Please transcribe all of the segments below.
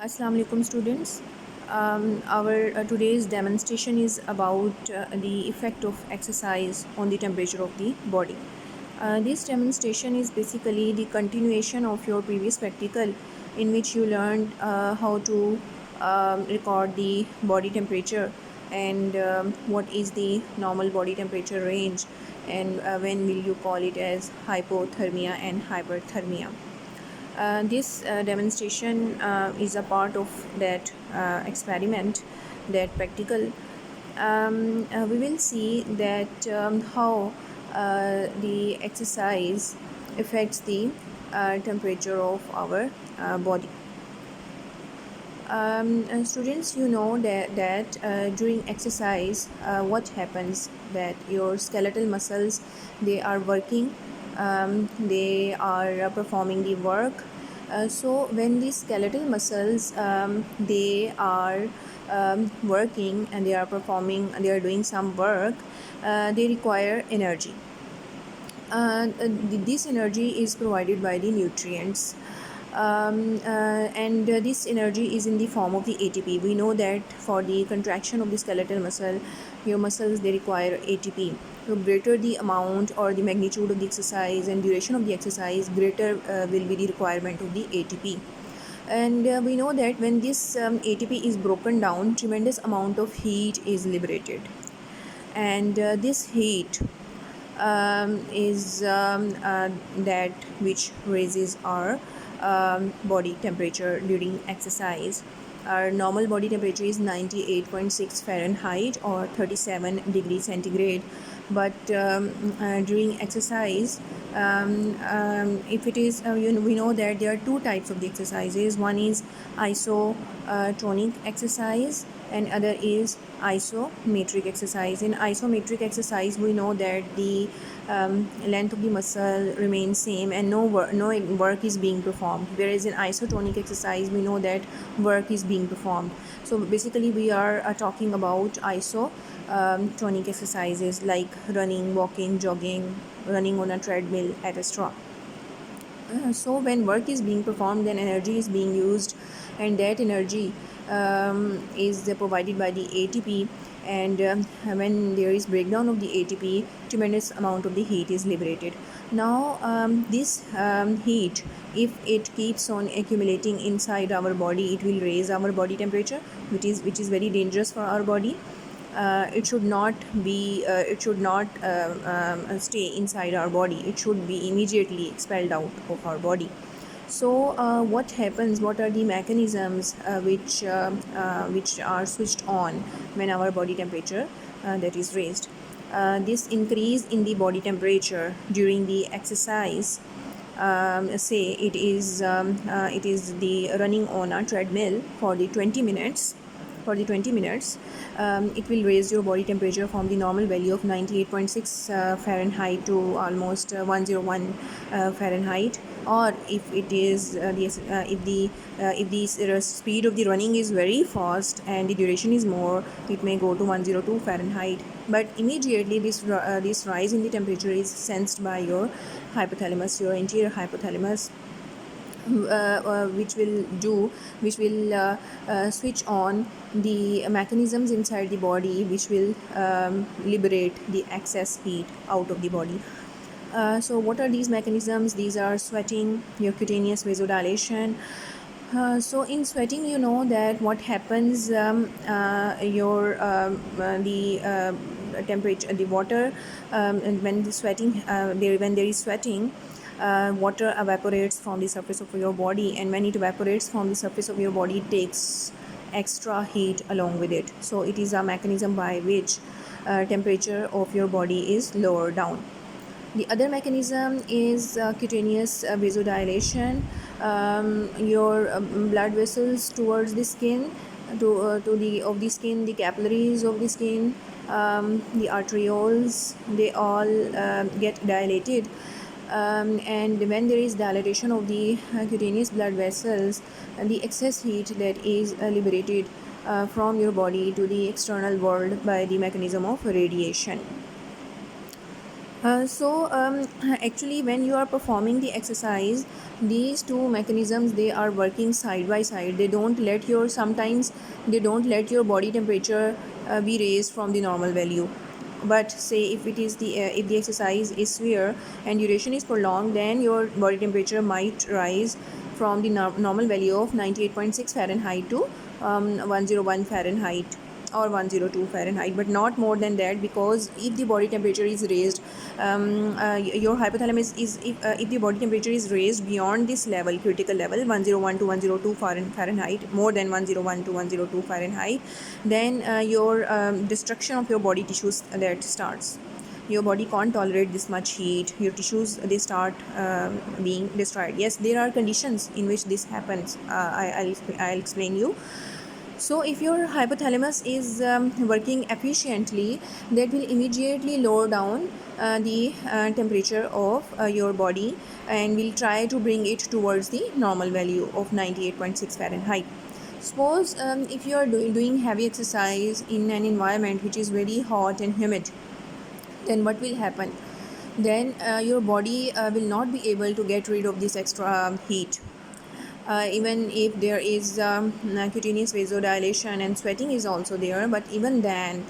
Assalamu alaikum students. Our today's demonstration is about the effect of exercise on the temperature of the body. This demonstration is basically the continuation of your previous practical in which you learned how to record the body temperature and what is the normal body temperature range and when will you call it as hypothermia and hyperthermia. This demonstration is a part of that experiment, that practical. We will see that how the exercise affects the temperature of our body. Students, you know that during exercise, what happens that your skeletal muscles, they are working, they are performing the work. So when the skeletal muscles, they are working and they are performing, they are doing some work, they require energy. This energy is provided by the nutrients, and this energy is in the form of the ATP. We know that for the contraction of the skeletal muscle, your muscles, they require ATP. So greater the amount or the magnitude of the exercise and duration of the exercise, greater will be the requirement of the ATP. And we know that when this ATP is broken down, tremendous amount of heat is liberated, and this heat is that which raises our body temperature during exercise. Our normal body temperature is 98.6 Fahrenheit or 37 degrees centigrade, but during exercise, if it is, we know that there are two types of the exercises. One is isotonic exercise and other is isometric exercise. In isometric exercise, we know that the length of the muscle remains same and no work is being performed, whereas in isotonic exercise we know that work is being performed. So basically we are talking about isotonic exercises like running, walking, jogging, running on a treadmill, etc. So when work is being performed, then energy is being used, and that energy is provided by the ATP. And when there is breakdown of the ATP, tremendous amount of the heat is liberated. Now this heat, if it keeps on accumulating inside our body, it will raise our body temperature, which is very dangerous for our body. It should not be it should not stay inside our body. It should be immediately expelled out of our body. So what happens, what are the mechanisms which are switched on when our body temperature that is raised? This increase in the body temperature during the exercise, say it is the running on a treadmill for the 20 minutes. It will raise your body temperature from the normal value of 98.6 Fahrenheit to almost 101 Fahrenheit. Or if it is if the speed of the running is very fast and the duration is more, it may go to 102 Fahrenheit. But immediately this rise in the temperature is sensed by your hypothalamus, your anterior hypothalamus, which will switch on the mechanisms inside the body, which will liberate the excess heat out of the body. So what are these mechanisms? These are sweating, your cutaneous vasodilation. So in sweating, you know that what happens, your the temperature, the water, and when the sweating, when there is sweating, water evaporates from the surface of your body, and when it evaporates from the surface of your body, it takes extra heat along with it. So it is a mechanism by which temperature of your body is lowered down. The other mechanism is cutaneous vasodilation. Your blood vessels towards the skin, to the of the skin, the capillaries of the skin, the arterioles, they all get dilated. And when there is dilatation of the cutaneous blood vessels, the excess heat that is liberated from your body to the external world by the mechanism of radiation. Actually, when you are performing the exercise, these two mechanisms, they are working side by side. They don't let your body temperature be raised from the normal value. But say if the exercise is severe and duration is prolonged, then your body temperature might rise from the normal value of 98.6 Fahrenheit to 101 Fahrenheit or 102 Fahrenheit, but not more than that, because if the body temperature is raised, your hypothalamus is if the body temperature is raised beyond this level, critical level 101 to 102 Fahrenheit, more than 101 to 102 Fahrenheit, then your destruction of your body tissues that starts. Your body can't tolerate this much heat. Your tissues, they start being destroyed. Yes, there are conditions in which this happens. I'll explain you. So, if your hypothalamus is working efficiently, that will immediately lower down the temperature of your body and will try to bring it towards the normal value of 98.6 Fahrenheit. Suppose if you are doing heavy exercise in an environment which is very hot and humid, then what will happen? Then your body will not be able to get rid of this extra heat. Even if there is cutaneous vasodilation and sweating is also there, but even then,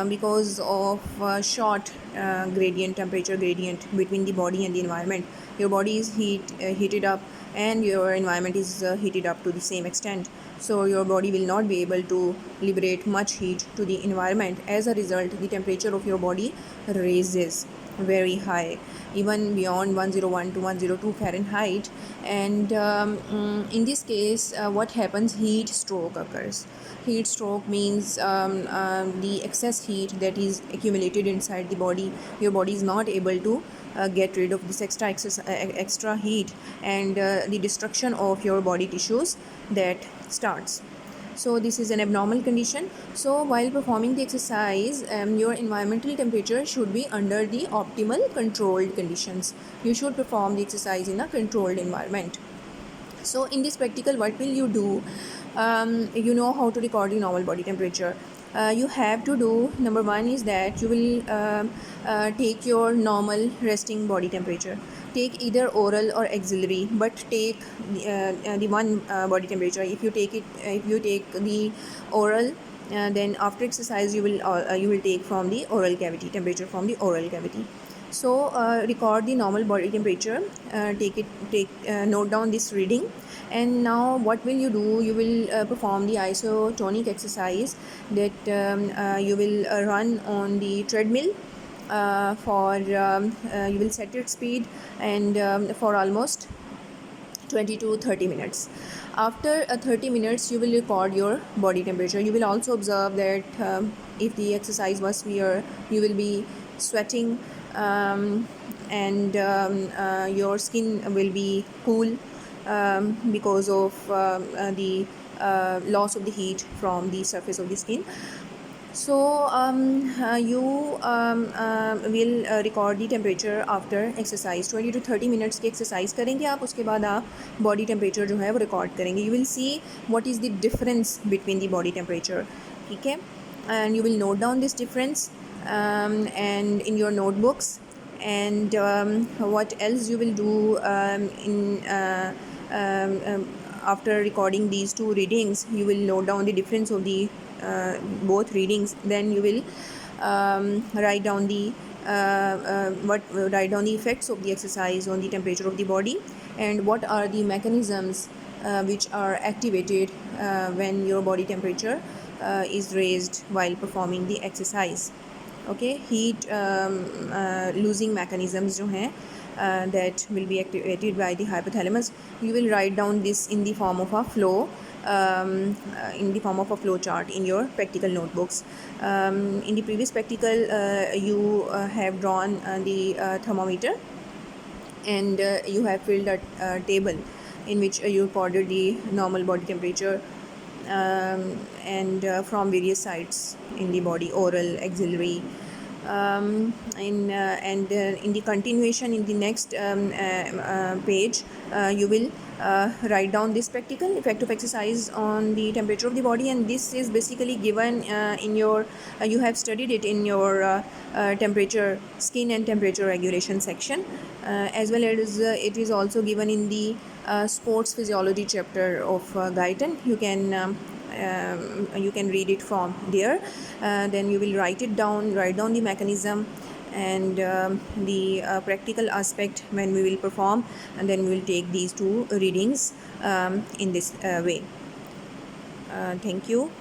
because of short temperature gradient between the body and the environment, your body is heated up, and your environment is heated up to the same extent. So your body will not be able to liberate much heat to the environment. As a result, the temperature of your body raises very high, even beyond 101 to 102 Fahrenheit. And in this case, what happens? Heat stroke occurs. Heat stroke means the excess heat that is accumulated inside the body. Your body is not able to get rid of this extra heat, and the destruction of your body tissues that starts. So this is an abnormal condition. So while performing the exercise, your environmental temperature should be under the optimal controlled conditions. You should perform the exercise in a controlled environment. So in this practical, what will you do? You know how to record the normal body temperature. You have to do, number one is that you will take your normal resting body temperature. Take either oral or axillary, but take the one body temperature. If you take the oral, then after exercise you will take from the oral cavity, temperature from the oral cavity. So record the normal body temperature, note down this reading, and now what will you do? You will perform the isotonic exercise, that you will run on the treadmill you will set your speed, and for almost 20 to 30 minutes. After 30 minutes, you will record your body temperature. You will also observe that if the exercise was severe, you will be sweating, and your skin will be cool because of the loss of the heat from the surface of the skin. So you will record the temperature after exercise. 20 to 30 minutes की exercise करेंगे आप, उसके बाद आप body temperature जो है वो record करेंगे. You will see what is the difference between the body temperature. ठीक है, and you will note down this difference and in your notebooks. And what else you will do after recording these two readings? You will note down the difference of the both readings. Then you will write down the effects of the exercise on the temperature of the body, and what are the mechanisms which are activated when your body temperature is raised while performing the exercise. Okay, heat losing mechanisms जो हैं that will be activated by the hypothalamus. You will write down this in the form of a flow, in the form of a flow chart in your practical notebooks. In the previous practical, you have drawn the thermometer, and you have filled a table in which you recorded the normal body temperature, and from various sites in the body, oral, axillary, In the continuation in the next page, you will write down this practical effect of exercise on the temperature of the body, and this is basically given in your you have studied it in your temperature, skin and temperature regulation section, as well as it is also given in the sports physiology chapter of Guyton. You can read it from there. Then you will write down the mechanism and the practical aspect when we will perform, and then we will take these two readings in this way. Thank you.